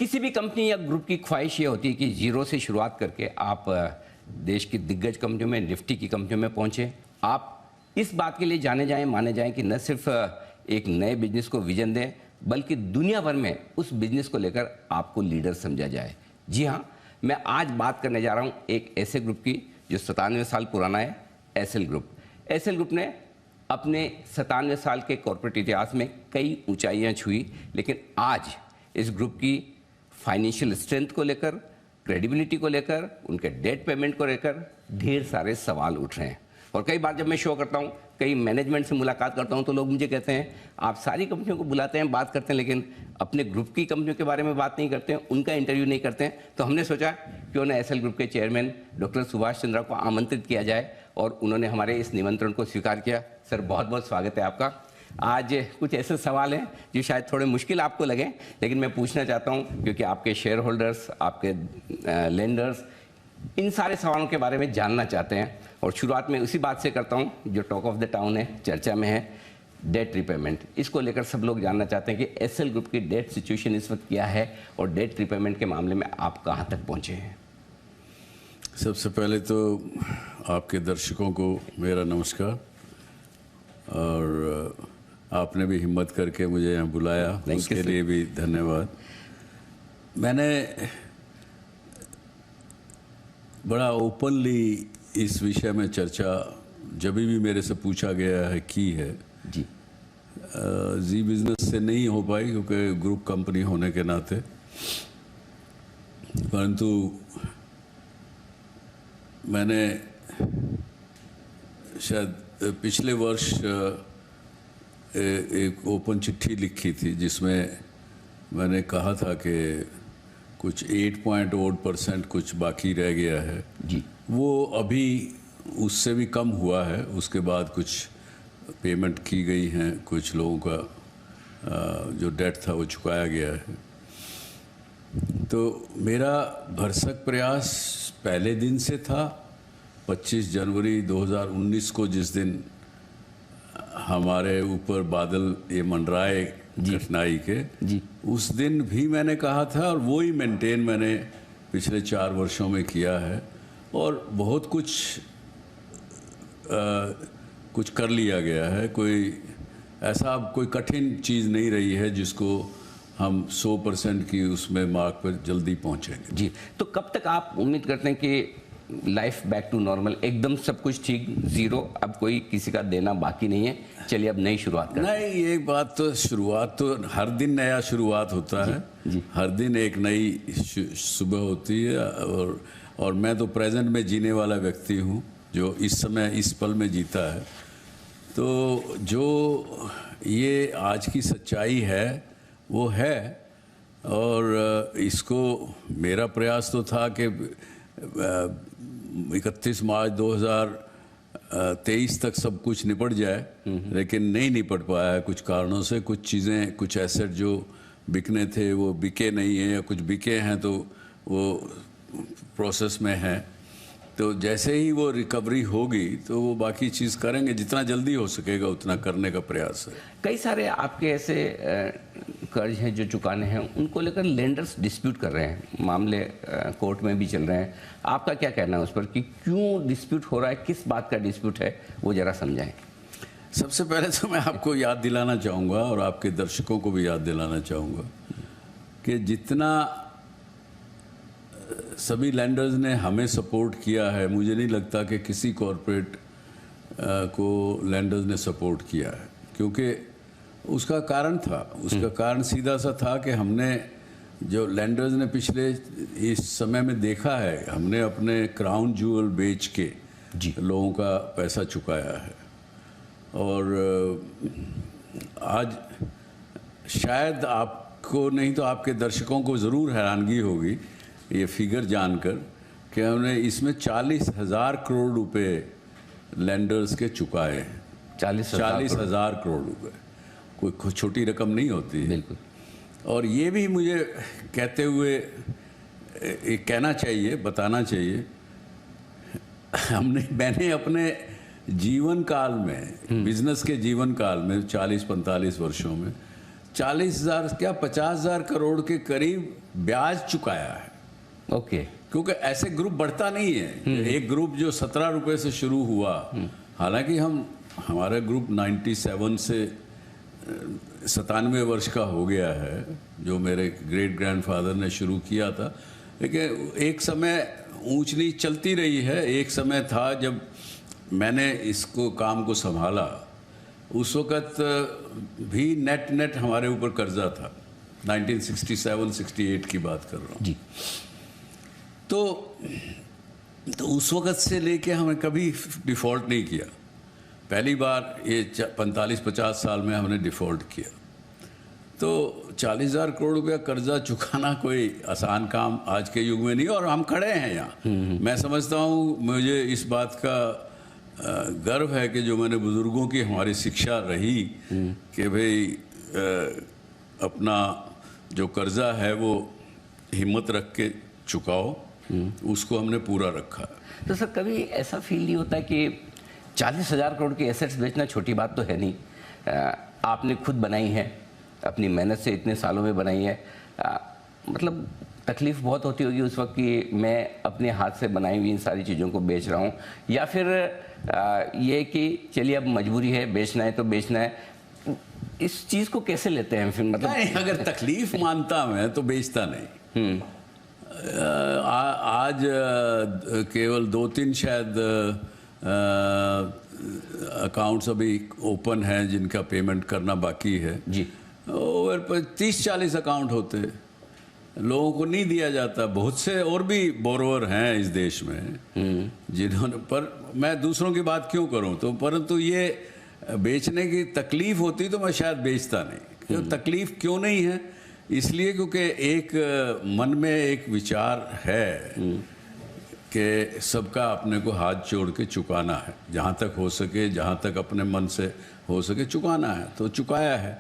किसी भी कंपनी या ग्रुप की ख्वाहिश ये होती है कि जीरो से शुरुआत करके आप देश की दिग्गज कंपनियों में, निफ्टी की कंपनियों में पहुंचे। आप इस बात के लिए जाने जाएं, माने जाएं कि न सिर्फ एक नए बिजनेस को विजन दें, बल्कि दुनिया भर में उस बिजनेस को लेकर आपको लीडर समझा जाए। जी हाँ, मैं आज बात करने जा रहा हूँ एक ऐसे ग्रुप की जो 97 साल पुराना है, एसएल ग्रुप। एसएल ग्रुप ने अपने 97 साल के कॉर्पोरेट इतिहास में कई ऊंचाइयां छुई, लेकिन आज इस ग्रुप की फाइनेंशियल स्ट्रेंथ को लेकर, क्रेडिबिलिटी को लेकर, उनके डेट पेमेंट को लेकर ढेर सारे सवाल उठ रहे हैं। और कई बार जब मैं शो करता हूँ, कई मैनेजमेंट से मुलाकात करता हूँ, तो लोग मुझे कहते हैं आप सारी कंपनियों को बुलाते हैं, बात करते हैं, लेकिन अपने ग्रुप की कंपनियों के बारे में बात नहीं करते हैं, उनका इंटरव्यू नहीं करते हैं। तो हमने सोचा क्यों ना एसएल ग्रुप के चेयरमैन डॉक्टर सुभाष चंद्रा को आमंत्रित किया जाए, और उन्होंने हमारे इस निमंत्रण को स्वीकार किया। सर, बहुत बहुत स्वागत है आपका। आज कुछ ऐसे सवाल हैं जो शायद थोड़े मुश्किल आपको लगे, लेकिन मैं पूछना चाहता हूं क्योंकि आपके शेयर होल्डर्स, आपके लेंडर्स इन सारे सवालों के बारे में जानना चाहते हैं। और शुरुआत में उसी बात से करता हूं जो टॉक ऑफ द टाउन है, चर्चा में है, डेट रिपेमेंट। इसको लेकर सब लोग जानना चाहते हैं कि एसएल ग्रुप की डेट सिचुएशन इस वक्त क्या है और डेट रिपेमेंट के मामले में आप कहाँ तक पहुँचे हैं। सबसे पहले तो आपके दर्शकों को मेरा नमस्कार, और आपने भी हिम्मत करके मुझे यहाँ बुलाया, उसके लिए भी धन्यवाद। मैंने बड़ा ओपनली इस विषय में चर्चा जब भी मेरे से पूछा गया है की है जी। जी बिजनेस से नहीं हो पाई क्योंकि ग्रुप कंपनी होने के नाते, परंतु मैंने शायद पिछले वर्ष एक ओपन चिट्ठी लिखी थी जिसमें मैंने कहा था कि कुछ 8.8% कुछ बाकी रह गया है जी। वो अभी उससे भी कम हुआ है, उसके बाद कुछ पेमेंट की गई हैं, कुछ लोगों का जो डेट था वो चुकाया गया है। तो मेरा भरसक प्रयास पहले दिन से था। 25 जनवरी 2019 को जिस दिन हमारे ऊपर बादल ये मंडराए कठिनाई के जी, उस दिन भी मैंने कहा था, और वो ही मेंटेन मैंने पिछले 4 वर्षों में किया है, और बहुत कुछ कर लिया गया है। कोई कठिन चीज़ नहीं रही है जिसको हम 100% की उसमें मार्क पर जल्दी पहुंचेंगे। जी, तो कब तक आप उम्मीद करते हैं कि लाइफ बैक टू नॉर्मल, एकदम सब कुछ ठीक, जीरो, अब कोई किसी का देना बाकी नहीं है, चलिए अब नई शुरुआत करें? नहीं, एक बात तो, शुरुआत तो हर दिन नया शुरुआत होता है जी। हर दिन एक नई सुबह होती है, और मैं तो प्रेजेंट में जीने वाला व्यक्ति हूँ जो इस समय इस पल में जीता है। तो जो ये आज की सच्चाई है वो है, और इसको मेरा प्रयास तो था कि 31 मार्च 2023 तक सब कुछ निपट जाए, लेकिन नहीं निपट पाया है कुछ कारणों से। कुछ चीज़ें, कुछ एसेट जो बिकने थे वो बिके नहीं हैं, या कुछ बिके हैं तो वो प्रोसेस में हैं। तो जैसे ही वो रिकवरी होगी तो वो बाकी चीज़ करेंगे, जितना जल्दी हो सकेगा उतना करने का प्रयास है। कई सारे आपके ऐसे कर्ज हैं जो चुकाने हैं, उनको लेकर लेंडर्स डिस्प्यूट कर रहे हैं, मामले कोर्ट में भी चल रहे हैं। आपका क्या कहना है उस पर कि क्यों डिस्प्यूट हो रहा है, किस बात का डिस्प्यूट है, वो ज़रा समझाएं। सबसे पहले तो मैं आपको याद दिलाना चाहूँगा, और आपके दर्शकों को भी याद दिलाना चाहूँगा, कि जितना सभी लैंडर्स ने हमें सपोर्ट किया है, मुझे नहीं लगता कि किसी कॉरपोरेट को लैंडर्स ने सपोर्ट किया है। क्योंकि उसका कारण था, उसका कारण सीधा सा था कि हमने, जो लैंडर्स ने पिछले इस समय में देखा है, हमने अपने क्राउन ज्वेल बेच के जी लोगों का पैसा चुकाया है। और आज शायद आपको नहीं तो आपके दर्शकों को ज़रूर हैरानगी होगी ये फिगर जानकर कि हमने इसमें 40,000 करोड़ रुपए लैंडर्स के चुकाए हैं। 40,000 करोड़ रुपए कोई छोटी रकम नहीं होती है। बिल्कुल। और ये भी मुझे कहते हुए कहना चाहिए, बताना चाहिए, मैंने अपने जीवन काल में, बिजनेस के जीवन काल में 40-45 वर्षों में 40,000 क्या 50,000 करोड़ के करीब ब्याज चुकाया है, ओके। क्योंकि ऐसे ग्रुप बढ़ता नहीं है। एक ग्रुप जो 17 रुपए से शुरू हुआ, हालांकि हमारा ग्रुप 97 से 97 वर्ष का हो गया है, जो मेरे ग्रेट ग्रैंडफादर ने शुरू किया था, लेकिन एक समय ऊंच नीच चलती रही है। एक समय था जब मैंने इसको काम को संभाला, उस वक़्त भी नेट हमारे ऊपर कर्जा था। 1967-68 की बात कर रहा हूँ जी। तो उस वक़्त से लेके हमने कभी डिफ़ॉल्ट नहीं किया। पहली बार ये 45-50 साल में हमने डिफ़ॉल्ट किया। तो 40,000 करोड़ रुपया कर्जा चुकाना कोई आसान काम आज के युग में नहीं, और हम खड़े हैं यहाँ। मैं समझता हूँ, मुझे इस बात का गर्व है कि जो मैंने बुज़ुर्गों की हमारी शिक्षा रही कि भाई अपना जो कर्जा है वो हिम्मत रख के चुकाओ, उसको हमने पूरा रखा। तो सर कभी ऐसा फील नहीं होता कि 40,000 करोड़ के एसेट्स बेचना छोटी बात तो है नहीं, आपने खुद बनाई है, अपनी मेहनत से इतने सालों में बनाई है, मतलब तकलीफ बहुत होती होगी उस वक्त कि मैं अपने हाथ से बनाई हुई इन सारी चीज़ों को बेच रहा हूँ, या फिर ये कि चलिए अब मजबूरी है, बेचना है तो बेचना है। इस चीज़ को कैसे लेते हैं फिर? मतलब नहीं, अगर तकलीफ मानता मैं तो बेचता नहीं। आज केवल 2-3 शायद अकाउंट्स अभी ओपन हैं जिनका पेमेंट करना बाकी है जी। और 30-40 अकाउंट होते, लोगों को नहीं दिया जाता। बहुत से और भी बोरोवर हैं इस देश में जिन्होंने, पर मैं दूसरों की बात क्यों करूं, तो परंतु ये बेचने की तकलीफ होती तो मैं शायद बेचता नहीं। तकलीफ क्यों नहीं है? इसलिए क्योंकि एक मन में एक विचार है कि सबका अपने को हाथ जोड़ के चुकाना है, जहाँ तक हो सके, जहाँ तक अपने मन से हो सके चुकाना है, तो चुकाया है।